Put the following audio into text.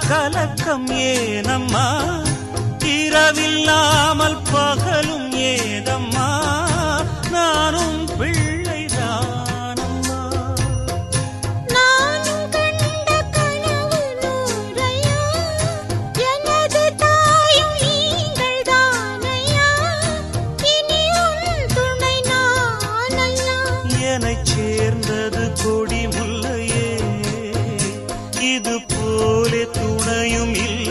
கலக்கம் ஏனம்மா இரவில்லாமல் பகலும் ஏதம்மா நானும் பிள்ளைதானம்மா நானும் கண்ட கனவு நூறையா எனது தாயும் நீங்கள் தானையா இனி உன் துணை நானையா என்னைச் சேர்ந்தது கொடி முல்லையே இது போலே துணையும் இல்லை